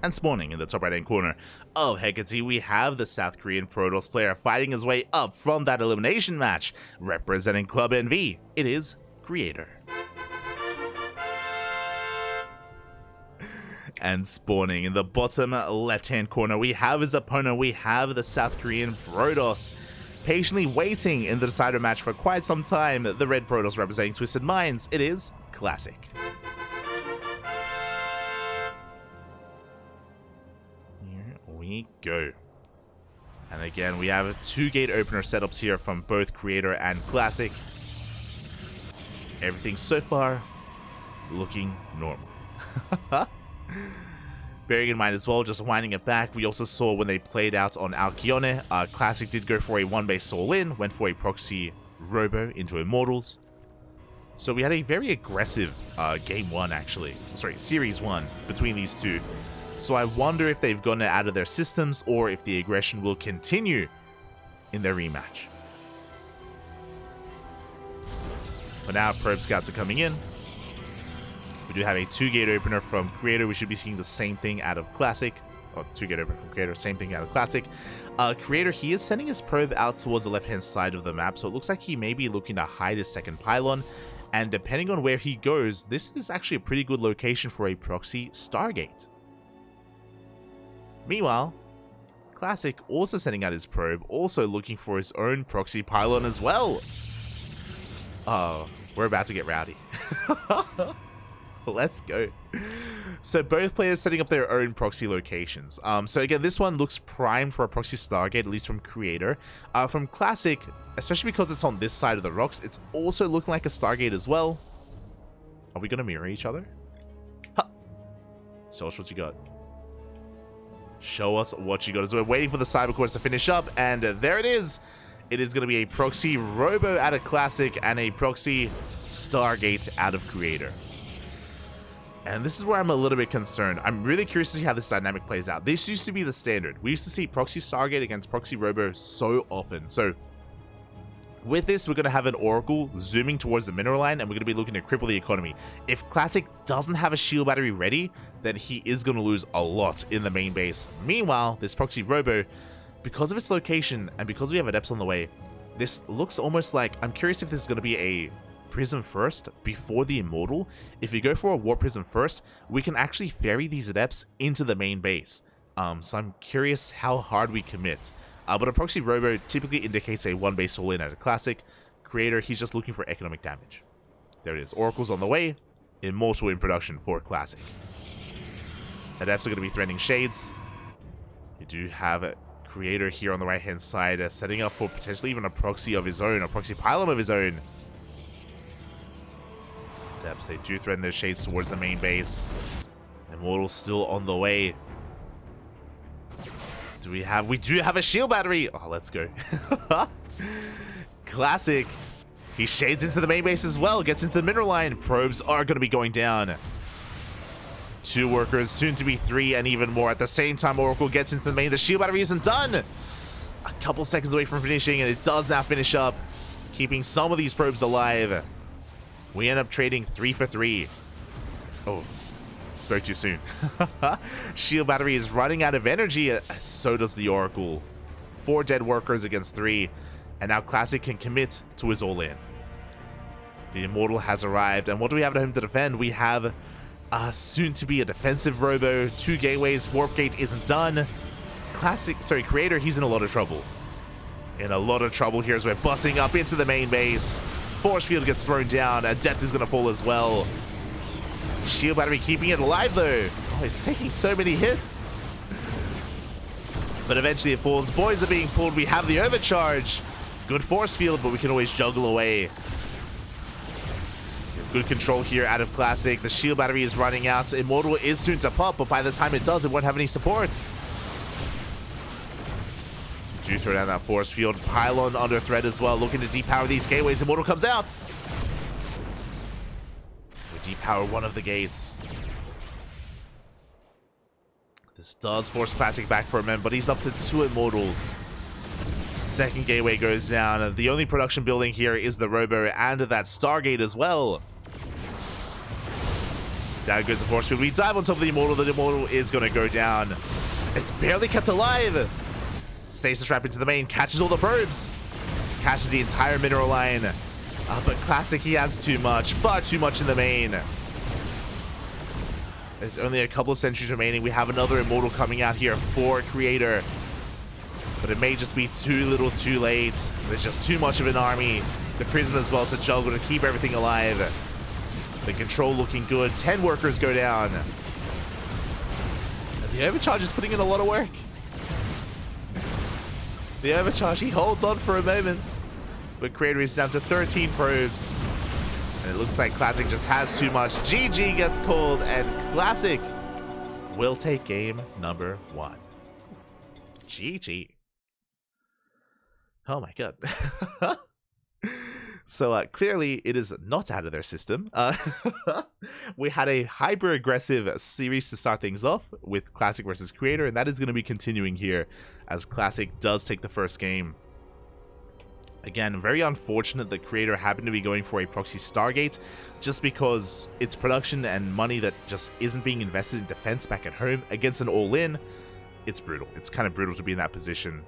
And spawning in the top right hand corner of Hecate, we have the South Korean Protoss player fighting his way up from that elimination match. Representing Club NV, it is Creator. And spawning in the bottom left hand corner, we have his opponent, we have the South Korean Protoss. Patiently waiting in the decider match for quite some time, the red Protoss representing Twisted Minds, it is Classic. We go. And again, we have 2 gate opener setups here from both Creator and Classic. Everything so far looking normal. Bearing in mind as well, just winding it back, we also saw when they played out on Alkione, Classic did go for a 1-base all-in, went for a proxy robo into Immortals. So we had a very aggressive game 1 actually, sorry, series 1 between these two. So I wonder if they've gotten it out of their systems or if the aggression will continue in their rematch. But now probe scouts are coming in. We do have a 2-gate opener from Creator. We should be seeing the same thing out of Classic. Or 2-gate opener from Creator, same thing out of Classic. Creator, he is sending his probe out towards the left-hand side of the map, so it looks like he may be looking to hide his second pylon. And depending on where he goes, this is actually a pretty good location for a proxy Stargate. Meanwhile, Classic also sending out his probe, also looking for his own proxy pylon as well. Oh, we're about to get rowdy. Let's go. So both players setting up their own proxy locations. So again, this one looks primed for a proxy Stargate, at least from Creator. From Classic, especially because it's on this side of the rocks, it's also looking like a Stargate as well. Are we going to mirror each other? Huh. Show us what you got. Show us what you got. As we're waiting for the Cybercores to finish up, and there it is. It is going to be a proxy Robo out of Classic and a proxy Stargate out of Creator. And this is where I'm a little bit concerned. I'm really curious to see how this dynamic plays out. This used to be the standard. We used to see proxy Stargate against proxy Robo so often. So with this, we're going to have an Oracle zooming towards the mineral line, and we're going to be looking to cripple the economy. If Classic doesn't have a shield battery ready, then he is going to lose a lot in the main base. Meanwhile, this proxy Robo, because of its location and because we have adepts on the way, this looks almost like, I'm curious if this is going to be a Prism first before the Immortal. If we go for a War Prism first, we can actually ferry these adepts into the main base. So I'm curious how hard we commit. But a proxy Robo typically indicates a 1-base all-in at a Classic. Creator, he's just looking for economic damage. There it is. Oracle's on the way. Immortal in production for Classic. Adepts are going to be threatening Shades. We do have a Creator here on the right-hand side, setting up for potentially even a proxy of his own, a proxy pylon of his own. Adepts, they do threaten their Shades towards the main base. Immortal's still on the way. We do have a shield battery. Oh, let's go. Classic. He shades into the main base as well. Gets into the mineral line. Probes are going to be going down. 2 workers, soon to be 3, and even more. At the same time, Oracle gets into the main. The shield battery isn't done. A couple seconds away from finishing, and it does now finish up, keeping some of these probes alive. We end up trading 3 for 3. Oh. Spoke too soon. Shield battery is running out of energy. So does the Oracle. 4 dead workers against 3. And now Classic can commit to his all-in. The Immortal has arrived. And what do we have at home to defend? We have soon to be a defensive Robo. 2 gateways. Warp gate isn't done. Creator, he's in a lot of trouble. In a lot of trouble here as we're busting up into the main base. Force field gets thrown down. Adept is going to fall as well. Shield battery keeping it alive though. Oh, it's taking so many hits. But eventually it falls. Boys are being pulled. We have the overcharge. Good force field, but we can always juggle away. Good control here out of Classic. The shield battery is running out. Immortal is soon to pop, but by the time it does, it won't have any support. So we do throw down that force field. Pylon under threat as well. Looking to depower these gateways. Immortal comes out. Depower one of the gates. This does force Classic back for a minute, but he's up to 2 Immortals. Second gateway goes down. The only production building here is the Robo and that Stargate as well. Down goes the force field. We dive on top of the Immortal. The Immortal is going to go down. It's barely kept alive. Stasis trap into the main. Catches all the probes. Catches the entire mineral line. But Classic, he has too much. Far too much in the main. There's only a couple of sentries remaining. We have another Immortal coming out here for Creator. But it may just be too little too late. There's just too much of an army. The Prism as well to juggle to keep everything alive. The control looking good. 10 workers go down. And the overcharge is putting in a lot of work. The overcharge, he holds on for a moment. But Creator is down to 13 probes. And it looks like Classic just has too much. GG gets called, and Classic will take game number 1. GG. Oh my god. So clearly it is not out of their system. We had a hyper-aggressive series to start things off with Classic versus Creator, and that is going to be continuing here as Classic does take the first game. Again, very unfortunate that Creator happened to be going for a proxy Stargate just because it's production and money that just isn't being invested in defense back at home against an all-in. It's brutal. It's kind of brutal to be in that position.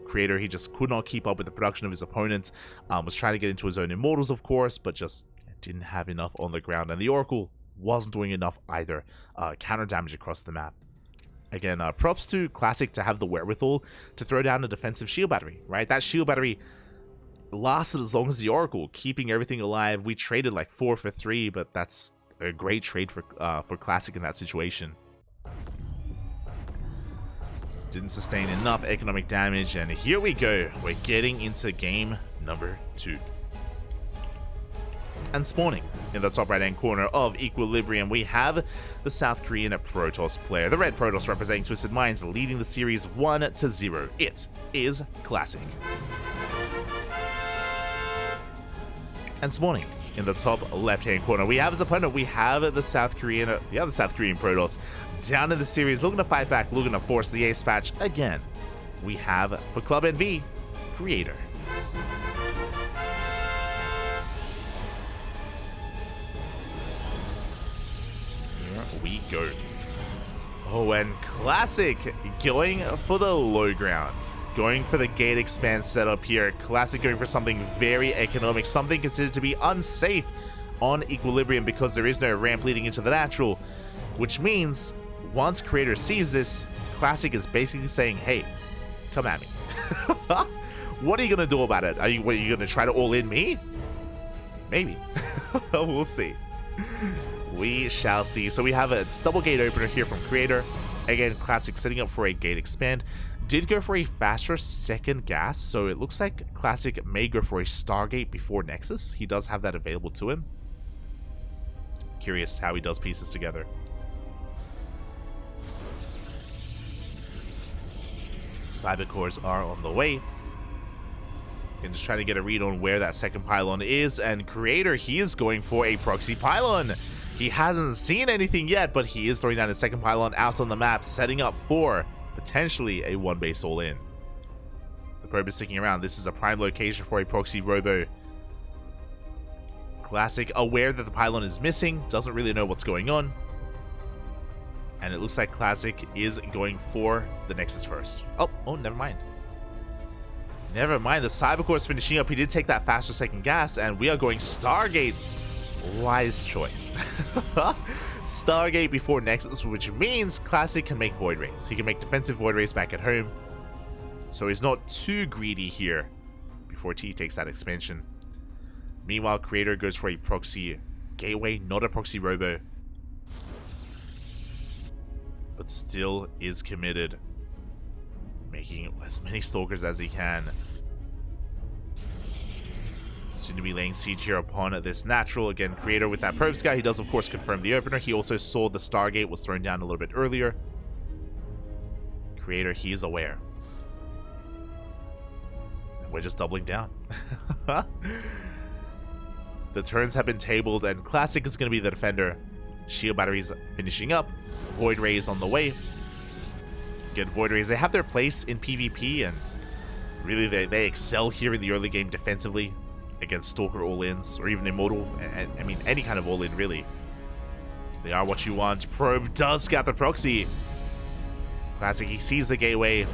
Creator, he just could not keep up with the production of his opponent. Was trying to get into his own Immortals, of course, but just didn't have enough on the ground. And the Oracle wasn't doing enough either. Counter damage across the map. Again, props to Classic to have the wherewithal to throw down a defensive shield battery, right? That shield battery lasted as long as the Oracle, keeping everything alive. We traded like 4 for 3, but that's a great trade for Classic in that situation. Didn't sustain enough economic damage, and here we go. We're getting into game number 2. And spawning in the top right-hand corner of Equilibrium, we have the South Korean Protoss player. The red Protoss representing Twisted Minds, leading the series 1-0. It is Classic. And spawning in the top left-hand corner, we have as opponent, we have the other South Korean Protoss down in the series, looking to fight back, looking to force the ace patch again. We have for Club NV, Creator. Here we go. Oh, and Classic going for the low ground. Going for the gate expand setup here. Classic going for something very economic, something considered to be unsafe on Equilibrium because there is no ramp leading into the natural, which means once Creator sees this, Classic is basically saying, hey, come at me. What are you going to do about it? Are you going to try to all-in me? Maybe. We'll see. We shall see. So we have a double gate opener here from Creator. Again, Classic setting up for a gate expand. Did go for a faster second gas, so it looks like Classic may go for a Stargate before Nexus. He does have that available to him. Curious how he does pieces together. Cyber cores are on the way. And just trying to get a read on where that second pylon is. And Creator, he is going for a proxy pylon. He hasn't seen anything yet, but he is throwing down his second pylon out on the map, setting up for potentially a one base all in. The probe is sticking around. This is a prime location for a proxy robo. Classic, aware that the pylon is missing, doesn't really know what's going on. And it looks like Classic is going for the Nexus first. Oh, never mind. Never mind, the Cybercore is finishing up. He did take that faster second gas, and we are going Stargate. Wise choice. Stargate before Nexus, which means Classic can make Void Rays. He can make defensive Void Rays back at home. So he's not too greedy here before T takes that expansion. Meanwhile, Creator goes for a proxy gateway, not a proxy robo. But still is committed. Making as many Stalkers as he can. Soon to be laying siege here upon this natural. Again, Creator with that probe scout. He does, of course, confirm the opener. He also saw the Stargate was thrown down a little bit earlier. Creator, he is aware. And we're just doubling down. The turns have been tabled, and Classic is going to be the defender. Shield batteries finishing up. Void Rays on the way. Good Void Rays. They have their place in PvP, and really they excel here in the early game defensively against Stalker all-ins, or even Immortal. I mean, any kind of all-in, really. They are what you want. Probe does scout the proxy. Classic, he sees the gateway.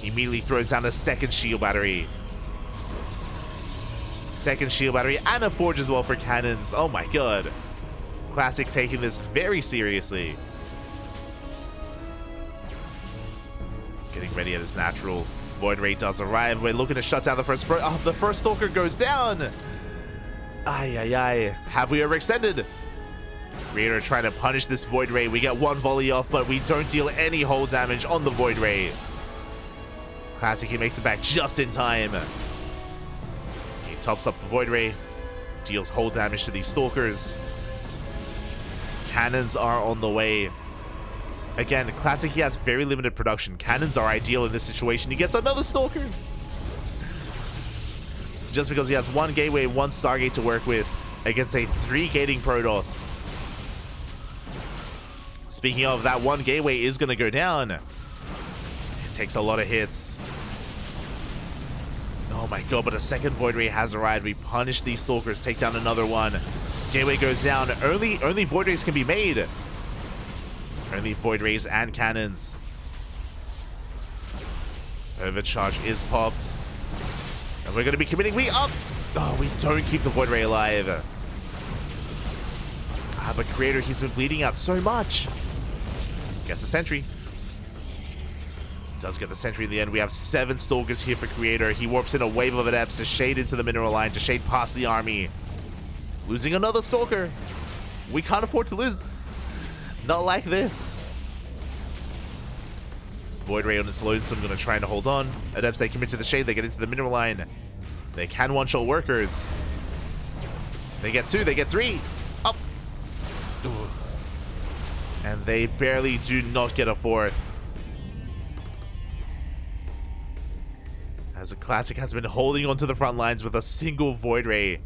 He immediately throws down a second shield battery. Second shield battery and a forge as well for cannons. Oh my god. Classic taking this very seriously. He's getting ready at his natural. Void Ray does arrive. We're looking to shut down the first the first Stalker goes down. Ay, ay, ay. Have we overextended? Creator trying to punish this Void Ray. We get one volley off, but we don't deal any hull damage on the Void Ray. Classic, he makes it back just in time. He tops up the Void Ray. Deals hull damage to these Stalkers. Cannons are on the way. Again, Classic, he has very limited production. Cannons are ideal in this situation. He gets another Stalker. Just because he has one Gateway, one Stargate to work with against a 3-gating Protoss. Speaking of, that one Gateway is going to go down. It takes a lot of hits. Oh my god, but a second Void Ray has arrived. We punish these Stalkers, take down another one. Gateway goes down. Only Void Rays can be made. Only Void Rays and cannons. Overcharge is popped. And we're going to be committing. Oh, we don't keep the Void Ray alive. But Creator, he's been bleeding out so much. Gets a sentry. Does get the sentry in the end. We have 7 Stalkers here for Creator. He warps in a wave of adepts to shade into the mineral line, to shade past the army. Losing another Stalker. We can't afford to lose. Not like this. Void Ray on its lonesome, going to try and hold on. Adepts, they commit to the shade. They get into the mineral line. They can one-shot workers. They get 2. They get 3. Up. Ooh. And they barely do not get a 4th. As a Classic has been holding onto the front lines with a single Void Ray.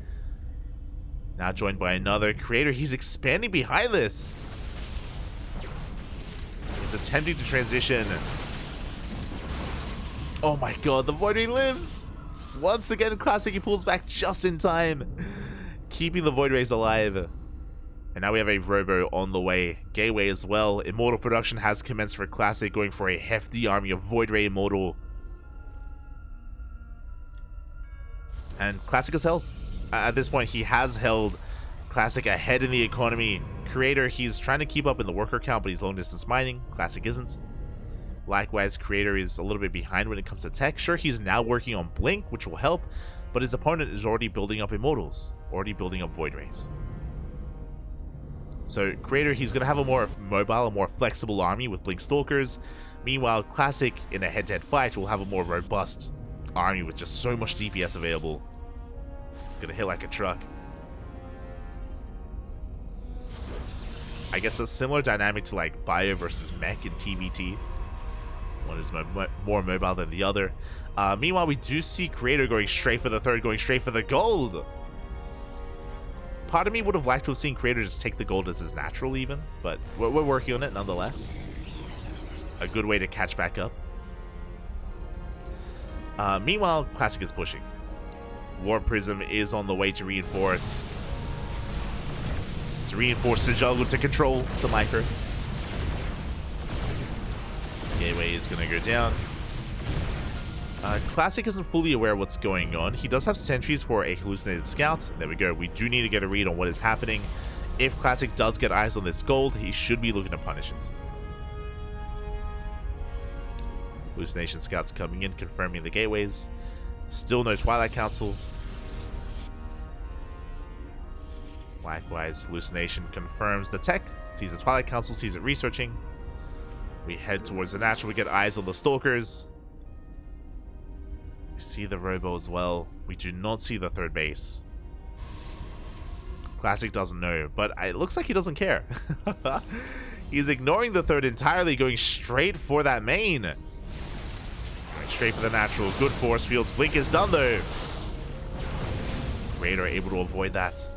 Now joined by another Creator. He's expanding behind this. He's attempting to transition. Oh my god, the Void Ray lives! Once again, Classic, he pulls back just in time. Keeping the Void Rays alive. And now we have a Robo on the way. Gateway as well. Immortal production has commenced for Classic, going for a hefty army of Void Ray Immortal. And Classic has held. At this point, he has held Classic ahead in the economy. Creator, he's trying to keep up in the worker count, but he's long distance mining. Classic isn't. Likewise, Creator is a little bit behind when it comes to tech. Sure, he's now working on Blink, which will help, but his opponent is already building up Immortals, already building up Void Rays. So Creator, he's going to have a more mobile, a more flexible army with Blink Stalkers. Meanwhile, Classic, in a head-to-head fight, will have a more robust army with just so much DPS available. It's going to hit like a truck. I guess a similar dynamic to like Bio versus Mech in TVT. One is more mobile than the other. Meanwhile, we do see Creator going straight for the 3rd, going straight for the gold. Part of me would have liked to have seen Creator just take the gold as his natural even, but we're working on it nonetheless. A good way to catch back up. Meanwhile, Classic is pushing. Warp Prism is on the way to reinforce. To reinforce the jungle, to control, to micro. Gateway is going to go down. Classic isn't fully aware of what's going on. He does have sentries for a hallucinated scout. There we go. We do need to get a read on what is happening. If Classic does get eyes on this gold, he should be looking to punish it. Hallucination scouts coming in, confirming the gateways. Still no Twilight Council. Likewise, Hallucination confirms the tech, sees the Twilight Council, sees it researching. We head towards the natural, we get eyes on the Stalkers. We see the Robo as well. We do not see the 3rd base. Classic doesn't know, but it looks like he doesn't care. He's ignoring the 3rd entirely, going straight for that main. Going straight for the natural. Good force fields. Blink is done though. Creator able to avoid that.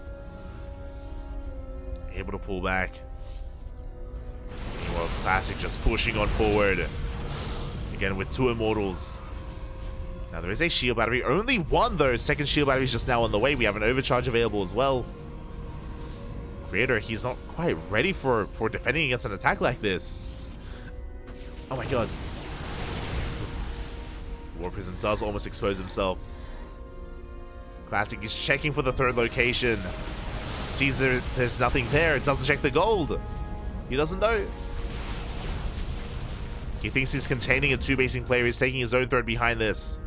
Able to pull back. Meanwhile, Classic just pushing on forward. Again with 2 Immortals. Now there is a shield battery. Only 1 though. Second shield battery is just now on the way. We have an overcharge available as well. Creator, he's not quite ready for defending against an attack like this. Oh my god. War Prism does almost expose himself. Classic is checking for the third location. Sees there's nothing there. Doesn't check the gold. He doesn't know. He thinks he's containing a two-basing player. He's taking his own third behind this.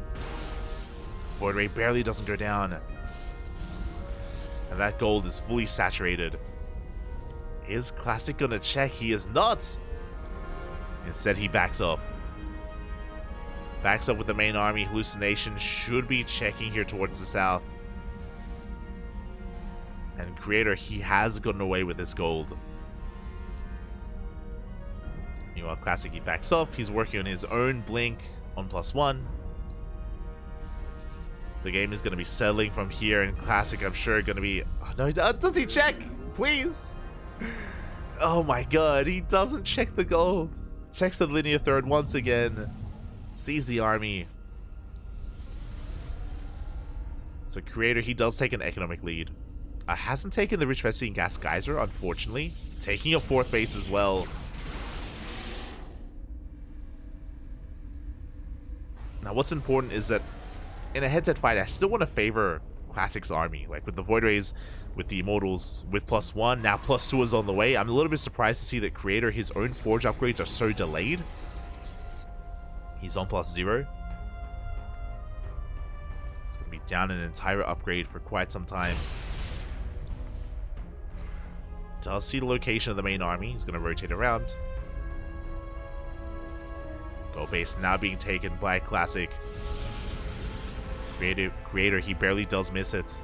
Void Ray barely doesn't go down. And that gold is fully saturated. Is Classic gonna check? He is not. Instead, he backs off. Backs up with the main army. Hallucination should be checking here towards the south. And Creator, he has gotten away with this gold. Meanwhile, Classic, he backs off. He's working on his own blink on +1. The game is going to be settling from here, and Classic, I'm sure, going to be... Oh, no, does he check? Please. Oh my god, he doesn't check the gold. Checks the linear third once again. Sees the army. So Creator, he does take an economic lead. Hasn't taken the Rich Vespine Gas Geyser, unfortunately. Taking a fourth base as well. Now, what's important is that in a head-to-head fight, I still want to favor Classic's army. Like with the Void Rays, with the Immortals, with +1, now +2 is on the way. I'm a little bit surprised to see that Creator, his own Forge upgrades are so delayed. He's on +0. It's going to be down an entire upgrade for quite some time. Does see the location of the main army. He's going to rotate around. Gold base now being taken by Classic. Creator, he barely does miss it.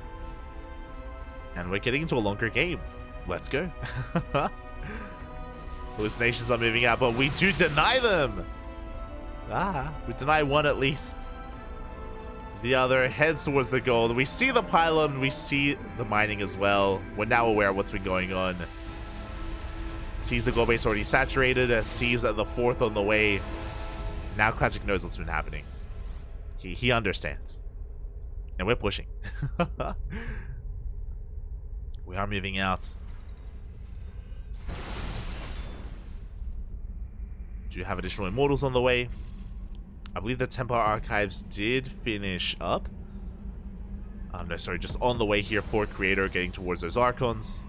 And we're getting into a longer game. Let's go. Hallucinations are moving out, but we do deny them. We deny one at least. The other heads towards the gold. We see the pylon, we see the mining as well. We're now aware of what's been going on. Sees the gold base already saturated, sees the fourth on the way. Now Classic knows what's been happening. He understands. And we're pushing. We are moving out. Do have additional Immortals on the way. I believe the Templar Archives did finish up. No, sorry, just on the way here for Creator, getting towards those Archons.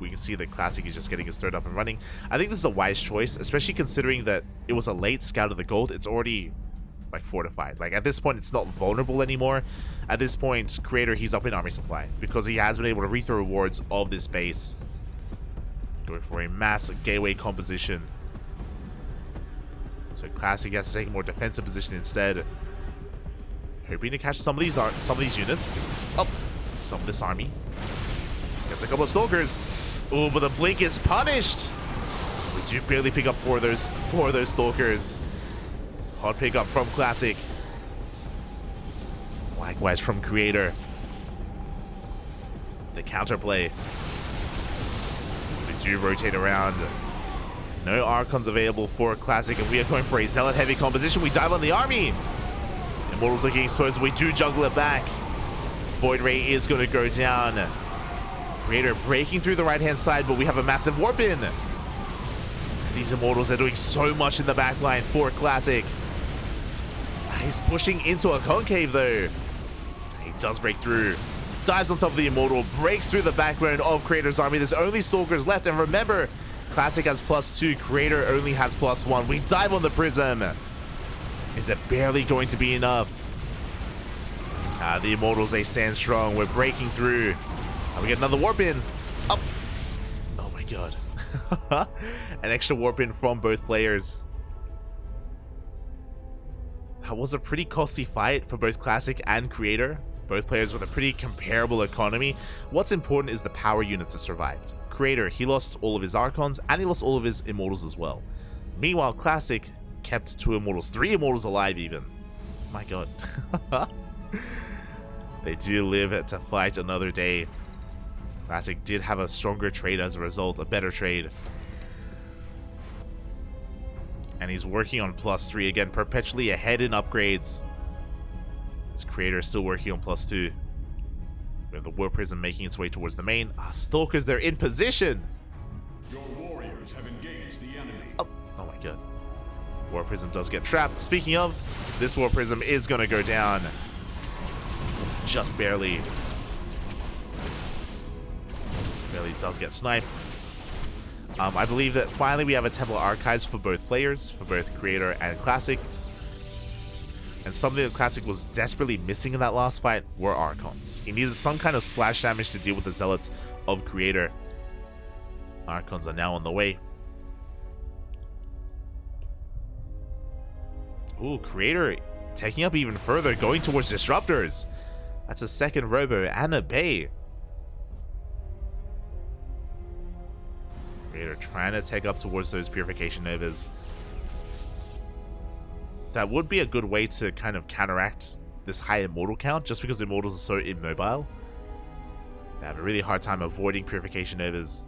We can see that Classic is just getting his third up and running. I think this is a wise choice, especially considering that it was a late scout of the gold. It's already, like, fortified. Like, at this point, it's not vulnerable anymore. At this point, Creator, he's up in army supply because he has been able to reap the rewards of this base. Going for a mass gateway composition. So Classic has to take a more defensive position instead. Hoping to catch some of these units. Oh, some of this army. Gets a couple of Stalkers. Oh, but the blink is punished. We do barely pick up four of those Stalkers. Hard pick up from Classic. Likewise from Creator. The counterplay. So we do rotate around. No Archons available for Classic, and we are going for a Zealot heavy composition. We dive on the army. Immortals looking exposed. We do juggle it back. Void Ray is going to go down. Creator breaking through the right-hand side, but we have a massive warp in. These Immortals are doing so much in the backline for Classic. He's pushing into a concave, though. He does break through. Dives on top of the Immortal. Breaks through the backbone of Creator's army. There's only Stalkers left. And remember, Classic has +2. Creator only has +1. We dive on the Prism. Is it barely going to be enough? The Immortals, they stand strong. We're breaking through. We get another warp in. Up. Oh my god. An extra warp in from both players. That was a pretty costly fight for both Classic and Creator. Both players with a pretty comparable economy. What's important is the power units that survived. Creator, he lost all of his Archons and he lost all of his Immortals as well. Meanwhile, Classic kept 2 Immortals, 3 Immortals alive even. My god. They do live to fight another day. Classic did have a stronger trade as a result, a better trade. And he's working on +3 again, perpetually ahead in upgrades. His Creator is still working on +2. We have the War Prism making its way towards the main. Stalkers, they're in position. Your warriors have engaged the enemy. Oh my god. War Prism does get trapped. Speaking of, this War Prism is going to go down. Just barely. Barely does get sniped. I believe that finally we have a Temple Archives for both players, for both Creator and Classic. And something that Classic was desperately missing in that last fight were Archons. He needed some kind of splash damage to deal with the Zealots of Creator. Archons are now on the way. Ooh, Creator taking up even further, going towards Disruptors. That's a second Robo and a Bay. Creator trying to take up towards those Purification Novas. That would be a good way to kind of counteract this high Immortal count, just because Immortals are so immobile. They have a really hard time avoiding Purification Novas.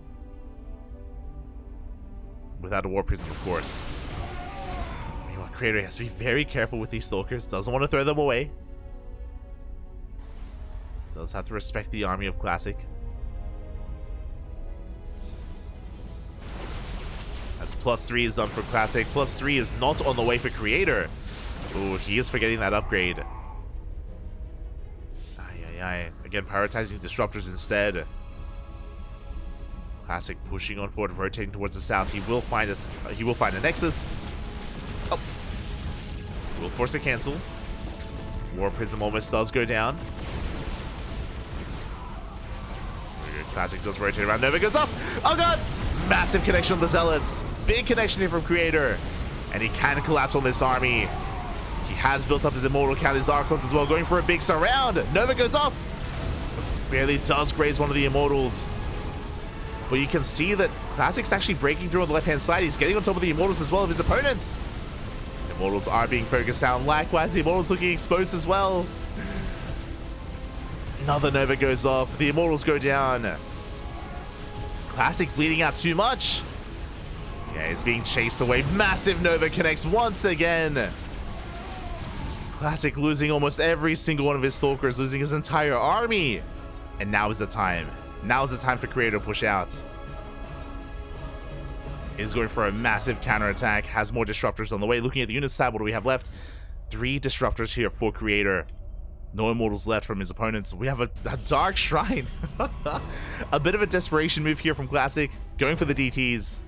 Without a War Prism, of course. Meanwhile, Creator has to be very careful with these Stalkers. Doesn't want to throw them away. Does have to respect the army of Classic. As +3 is done for Classic, +3 is not on the way for Creator. Ooh, he is forgetting that upgrade. Again, prioritizing Disruptors instead. Classic pushing on forward, rotating towards the south. He will find a Nexus. Oh. Will force a cancel. War Prism almost does go down. Classic does rotate around. Nova goes up. Oh god! Massive connection on the Zealots. Big connection here from Creator. And he can collapse on this army. He has built up his Immortal count, his Archons as well, going for a big surround. Nova goes off. Barely does graze one of the Immortals. But you can see that Classic's actually breaking through on the left-hand side. He's getting on top of the Immortals as well of his opponents. The Immortals are being focused down. Likewise, the Immortals looking exposed as well. Another Nova goes off. The Immortals go down. Classic bleeding out too much. Yeah, he's being chased away. Massive Nova connects once again. Classic losing almost every single one of his Stalkers, losing his entire army. And now is the time. Now is the time for Creator to push out. Is going for a massive counterattack. Has more Disruptors on the way. Looking at the units tab, what do we have left? 3 Disruptors here for Creator. No Immortals left from his opponents. We have a Dark Shrine. A bit of a desperation move here from Classic. Going for the DTs.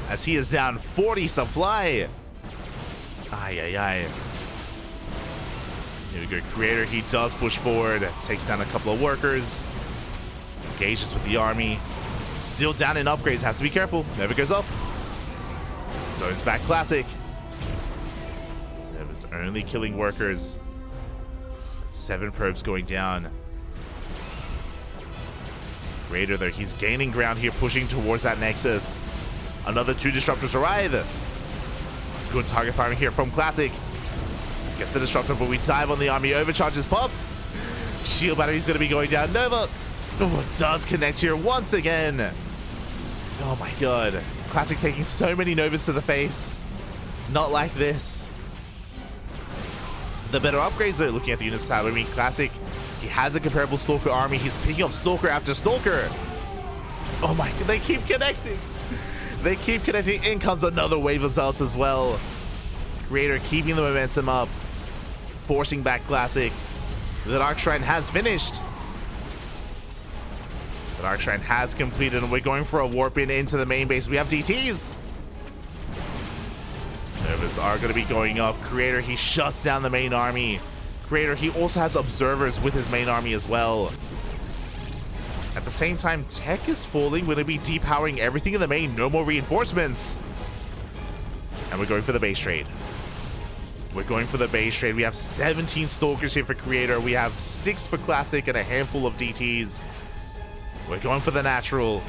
As he is down 40 supply. Here we go. Creator, he does push forward. Takes down a couple of workers. Engages with the army. Still down in upgrades. Has to be careful. Never goes up. So it's back Classic. Never's only killing workers. 7 probes going down. Creator, though, he's gaining ground here, pushing towards that Nexus. Another 2 Disruptors arrive. Good target firing here from Classic. Gets the Disruptor, but we dive on the army. Overcharge is popped. Shield battery's going to be going down. Nova does connect here once again. Oh my god. Classic taking so many Novas to the face. Not like this. The better upgrades, though, looking at the unit tab. I mean, Classic, he has a comparable Stalker army. He's picking up Stalker after Stalker. Oh my god, they keep connecting. They keep connecting. In comes another wave of Zealots as well. Creator keeping the momentum up. Forcing back Classic. The Dark Shrine has finished. The Dark Shrine has completed, and we're going for a warp in into the main base. We have DTs. Novas are going to be going up. Creator, he shuts down the main army. Creator, he also has observers with his main army as well. At the same time, tech is falling. We're going to be depowering everything in the main. No more reinforcements. And we're going for the base trade. We're going for the base trade. We have 17 Stalkers here for Creator. We have 6 for Classic and a handful of DTs. We're going for the natural.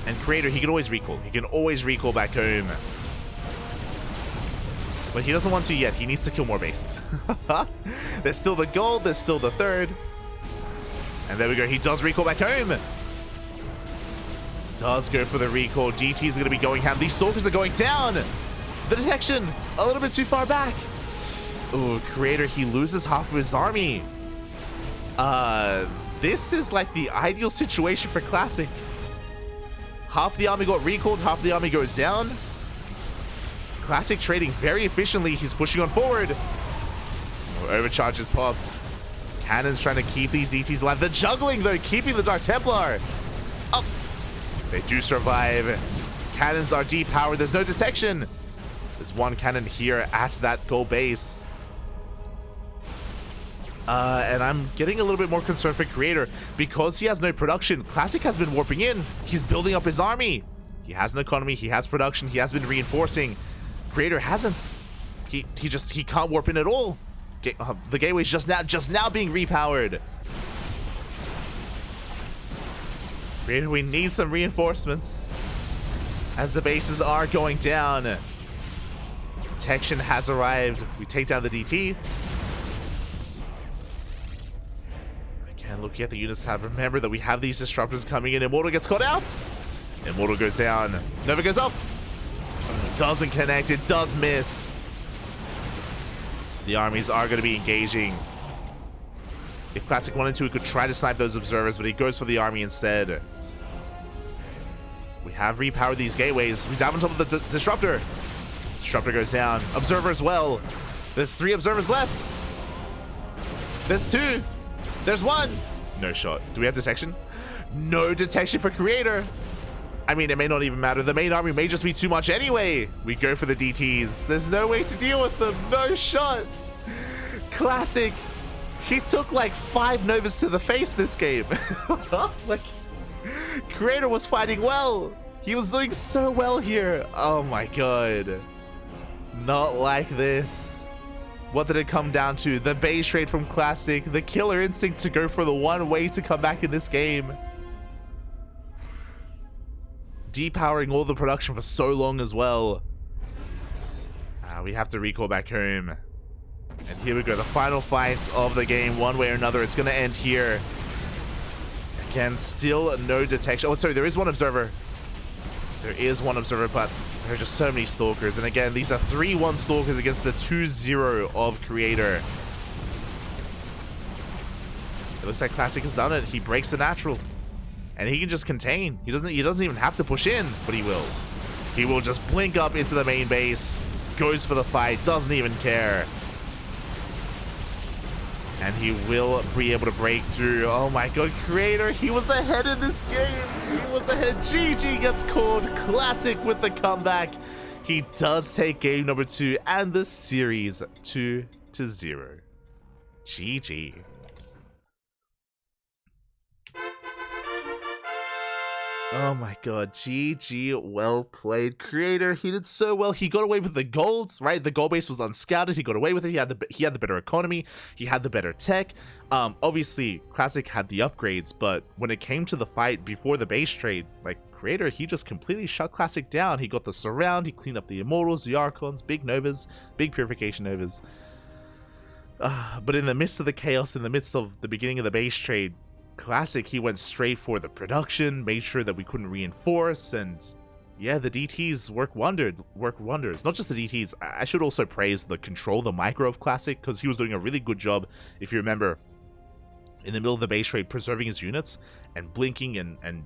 And Creator, he can always recall. He can always recall back home. But he doesn't want to yet. He needs to kill more bases. There's still the gold. There's still the third. And there we go. He does recall back home. Does go for the recall. DT is going to be going ham. These Stalkers are going down. The detection a little bit too far back. Ooh, Creator, he loses half of his army. This is like the ideal situation for Classic. Half the army got recalled, half the army goes down. Classic trading very efficiently. He's pushing on forward. Oh, overcharge is popped. Cannon's trying to keep these DTs alive. The juggling, though, keeping the Dark Templar. Oh, they do survive. Cannons are depowered. There's no detection. There's one cannon here at that goal base. And I'm getting a little bit more concerned for Creator because he has no production. Classic has been warping in. He's building up his army. He has an economy. He has production. He has been reinforcing. Creator hasn't. He can't warp in at all. The gateway's just now being repowered. Creator, we need some reinforcements as the bases are going down. Detection has arrived. We take down the DT. And looking at the units tab, remember that we have these disruptors coming in. Immortal gets caught out. Immortal goes down. Nova goes up. Doesn't connect. It does miss. The armies are going to be engaging. If Classic wanted to, he could try to snipe those observers, but he goes for the army instead. We have repowered these gateways. We dive on top of the disruptor. Disruptor goes down. Observer as well. There's 3 observers left. There's 2. There's 1. No shot. Do we have detection? No detection for Creator. I mean, it may not even matter. The main army may just be too much anyway. We go for the DTs. There's no way to deal with them. No shot. Classic. He took like 5 Novas to the face this game. Like, Creator was fighting well. He was doing so well here. Oh my god. Not like this. What did it come down to? The base trade from Classic, the killer instinct to go for the one way to come back in this game. Depowering all the production for so long as well. We have to recall back home. And here we go, the final fights of the game, one way or another. It's going to end here. Again, still no detection. Oh, sorry, there is one observer. There is one observer, but there are just so many Stalkers. And again, these are 3-1 Stalkers against the 2-0 of Creator. It looks like Classic has done it. He breaks the natural. And he can just contain. He doesn't even have to push in, but he will. He will just blink up into the main base, goes for the fight, doesn't even care. And he will be able to break through. Oh my god, Creator, he was ahead in this game. He was ahead. GG gets called. Classic with the comeback. He does take game number 2 and the series 2-0. GG. Oh my god, GG, well played. Creator, he did so well. He got away with the golds, right? The gold base was unscouted. He got away with it. He had the better economy. He had the better tech. Obviously, Classic had the upgrades, but when it came to the fight before the base trade, like, Creator, he just completely shut Classic down. He got the surround. He cleaned up the Immortals, the Archons, big Novas, big Purification Novas. But in the midst of the chaos, in the midst of the beginning of the base trade, Classic, he went straight for the production, made sure that we couldn't reinforce, and yeah, the DTs work wonders. Not just the DTs, I should also praise the control, the micro of Classic, because he was doing a really good job, if you remember, in the middle of the base trade, preserving his units, and blinking, and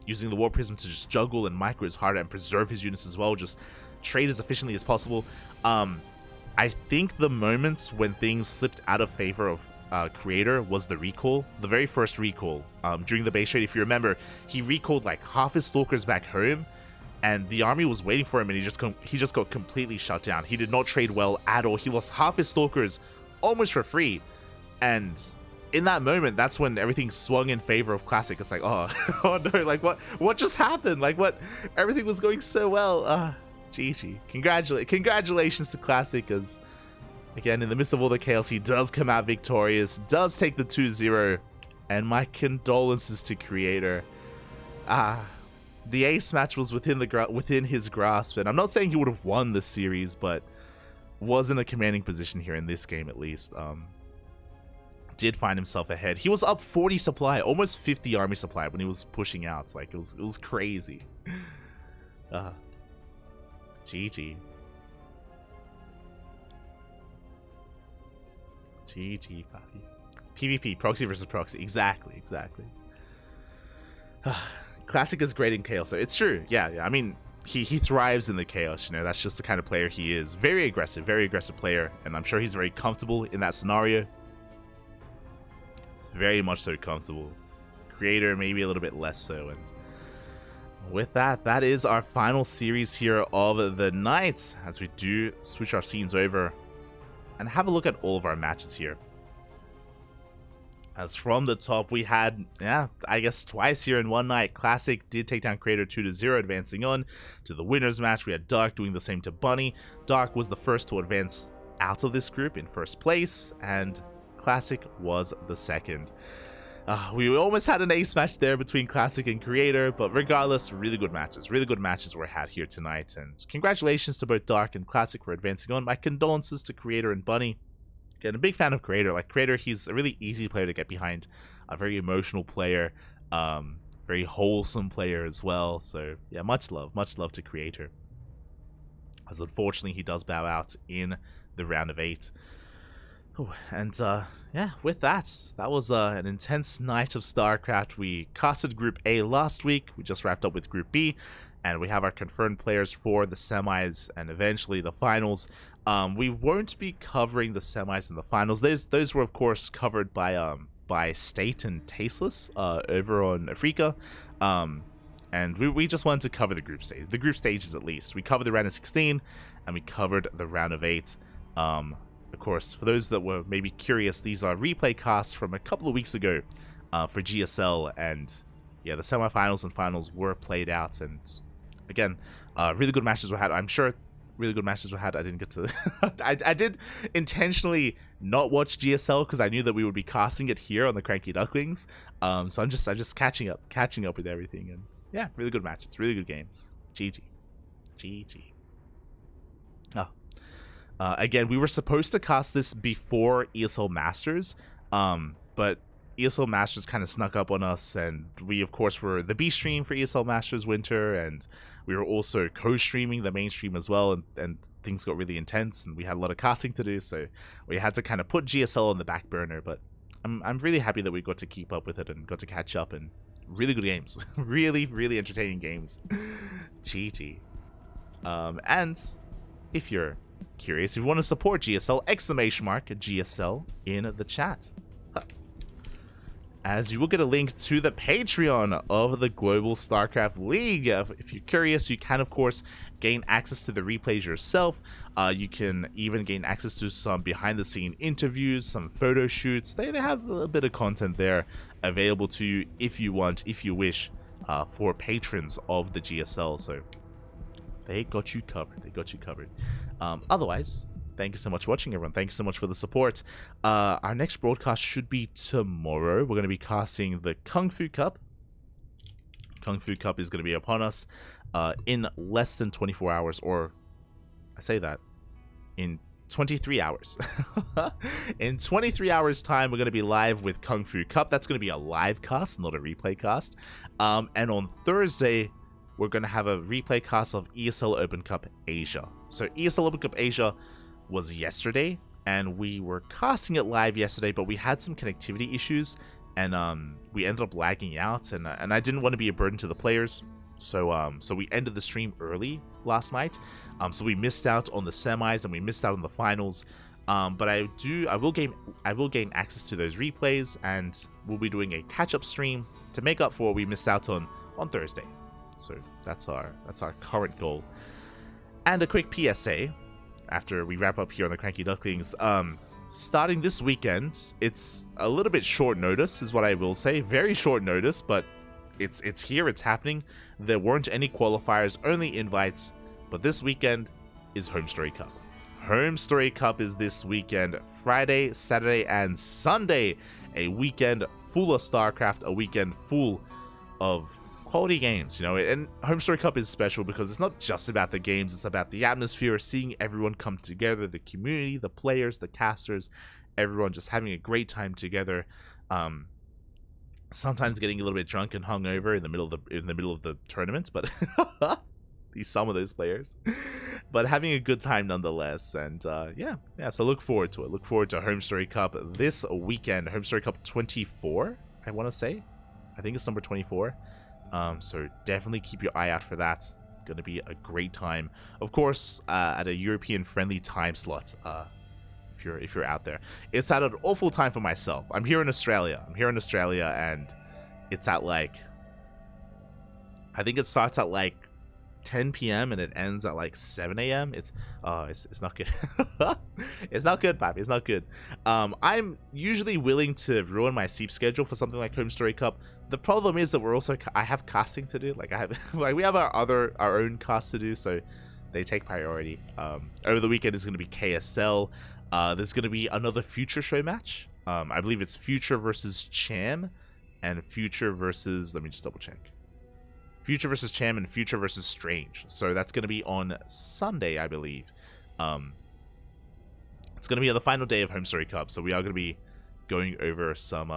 using the War Prism to just juggle and micro his heart and preserve his units as well, just trade as efficiently as possible. I think the moments when things slipped out of favor of Creator was the recall, the very first recall during the base trade. If you remember, he recalled like half his Stalkers back home, and the army was waiting for him, and he just got completely shut down. He did not trade well at all. He lost half his Stalkers almost for free, and in that moment, that's when everything swung in favor of Classic. It's like, oh, oh no, like what just happened? Like everything was going so well. GG. Congratulations to Classic, as again, in the midst of all the chaos, he does come out victorious, does take the 2-0, and my condolences to Creator. The ace match was within his grasp, and I'm not saying he would have won the series, but was in a commanding position here in this game at least. Did find himself ahead. He was up 40 supply, almost 50 army supply when he was pushing out. It's like, it was crazy. GG. GG, Pappy. PvP, proxy versus proxy. Exactly. Classic is great in chaos, so it's true. Yeah. I mean, he thrives in the chaos, you know. That's just the kind of player he is. Very aggressive player, and I'm sure he's very comfortable in that scenario. It's very much so comfortable. Creator, maybe a little bit less so. And with that, that is our final series here of the night, as we do switch our scenes over and have a look at all of our matches here. As from the top, we had, I guess twice here in one night. Classic did take down Creator 2-0, advancing on to the winners match. We had Dark doing the same to Bunny. Dark was the first to advance out of this group in first place, and Classic was the second. We almost had an ace match there between Classic and Creator, but regardless, really good matches were had here tonight. And congratulations to both Dark and Classic for advancing on. My condolences to Creator and Bunny. Again, a big fan of Creator. Like, Creator, he's a really easy player to get behind, a very emotional player, very wholesome player as well. So yeah, much love to Creator, as unfortunately he does bow out in the round of 8. Ooh, and yeah, with that was an intense night of StarCraft. We casted Group A last week. We just wrapped up with Group B, and we have our confirmed players for the semis and eventually the finals. We won't be covering the semis and the finals. Those were of course covered by State and Tasteless over on Africa. And we just wanted to cover the group stages at least. We covered the round of 16 and we covered the round of 8. Of course, for those that were maybe curious, these are replay casts from a couple of weeks ago for GSL, and yeah, the semifinals and finals were played out, and again, really good matches were had. I'm sure really good matches were had. I didn't get to I did intentionally not watch GSL because I knew that we would be casting it here on the CranKy Ducklings. So I'm just catching up with everything, and yeah, really good matches, really good games. GG. Again, we were supposed to cast this before ESL Masters, but ESL Masters kind of snuck up on us, and we of course were the B stream for ESL Masters Winter, and we were also co-streaming the main stream as well, and things got really intense, and we had a lot of casting to do, so we had to kind of put GSL on the back burner. But I'm really happy that we got to keep up with it and got to catch up, and really good games, really entertaining games. GG. And if you're curious, if you want to support GSL, !GSL in the chat, as you will get a link to the Patreon of the Global StarCraft League. If you're curious, you can of course gain access to the replays yourself. You can even gain access to some behind the scene interviews, some photo shoots. They have a bit of content there available to you if you want, if you wish, for patrons of the GSL. So they got you covered. Otherwise, thank you so much for watching, everyone. Thank you so much for the support. Our next broadcast should be tomorrow. We're going to be casting the Kung Fu Cup. Kung Fu Cup is going to be upon us in less than 24 hours, or I say that, in 23 hours. In 23 hours time, we're going to be live with Kung Fu Cup. That's going to be a live cast, not a replay cast. And on Thursday, we're going to have a replay cast of ESL Open Cup Asia. So ESL Open Cup Asia was yesterday, and we were casting it live yesterday, but we had some connectivity issues, and we ended up lagging out, and I didn't want to be a burden to the players, so we ended the stream early last night. So we missed out on the semis and we missed out on the finals. But I will gain access to those replays, and we'll be doing a catch-up stream to make up for what we missed out on Thursday. So that's our current goal. And a quick PSA after we wrap up here on the CranKy Ducklings. Starting this weekend, it's a little bit short notice is what I will say. Very short notice, but it's here, it's happening. There weren't any qualifiers, only invites, but this weekend is Home Story Cup. Home Story Cup is this weekend, Friday, Saturday, and Sunday. A weekend full of StarCraft, a weekend full of quality games, you know. And Home Story Cup is special because it's not just about the games, it's about the atmosphere, seeing everyone come together, the community, the players, the casters, everyone just having a great time together. Sometimes getting a little bit drunk and hungover in the middle of the tournament, but some of those players. but having a good time nonetheless. And yeah, so look forward to it. Look forward to Home Story Cup this weekend. Home Story Cup 24, I want to say. I think it's number 24. So definitely keep your eye out for that. Gonna be a great time, of course, at a European friendly time slot. If you're out there, it's at an awful time for myself. I'm here in Australia, and it's at like, I think it starts at like 10 p.m. and it ends at like 7 a.m. It's not good. It's not good, Papi. It's not good. I'm usually willing to ruin my sleep schedule for something like Home Story Cup. The problem is that I have casting to do. Like we have our own casts to do, so they take priority. Over the weekend is going to be KSL. There's going to be another Future show match. I believe it's Future versus Cham, and Future versus, let me just double check. Future versus Cham and Future versus Strange. So that's going to be on Sunday, I believe. It's going to be on the final day of Home Story Cup, so we are going to be going over some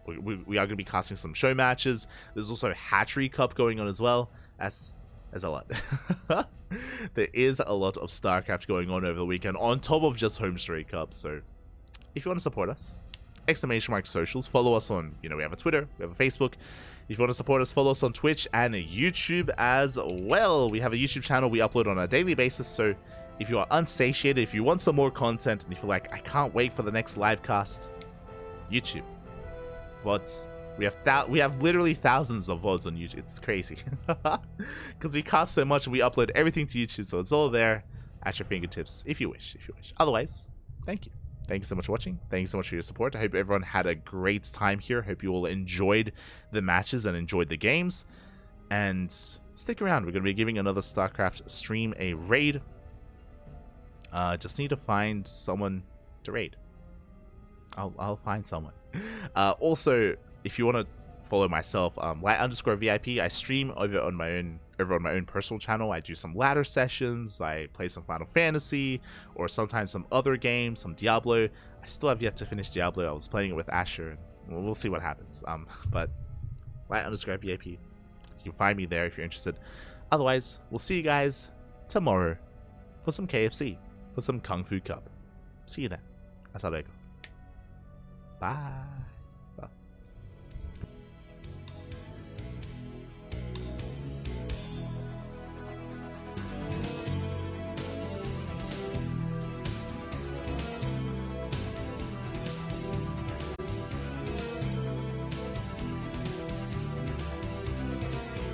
we are going to be casting some show matches. There's also Hatchery Cup going on as well. That's a lot. There is a lot of StarCraft going on over the weekend on top of just Home Story Cup. So if you want to support us, ! socials, follow us on, we have a Twitter, we have a Facebook. If you want to support us, follow us on Twitch and YouTube as well. We have a YouTube channel we upload on a daily basis, so if you are unsatiated, if you want some more content, and if you're like, I can't wait for the next live cast, YouTube. VODs. We have literally thousands of VODs on YouTube. It's crazy. Because we cast so much and we upload everything to YouTube, so it's all there at your fingertips if you wish. Otherwise, thank you. Thank you so much for watching. Thank you so much for your support. I hope everyone had a great time here. Hope you all enjoyed the matches and enjoyed the games. And stick around. We're going to be giving another StarCraft stream a raid. Just need to find someone to raid. I'll find someone. Also, if you want to follow myself, light_VIP, I stream over on my own personal channel. I do some ladder sessions, I play some Final Fantasy, or sometimes some other games, some Diablo. I still have yet to finish Diablo. I was playing it with Asher, and we'll see what happens. But light_VIP, you can find me there if you're interested. Otherwise, we'll see you guys tomorrow for some KFC, for some Kung Fu Cup. See you then. Hasta luego. Bye.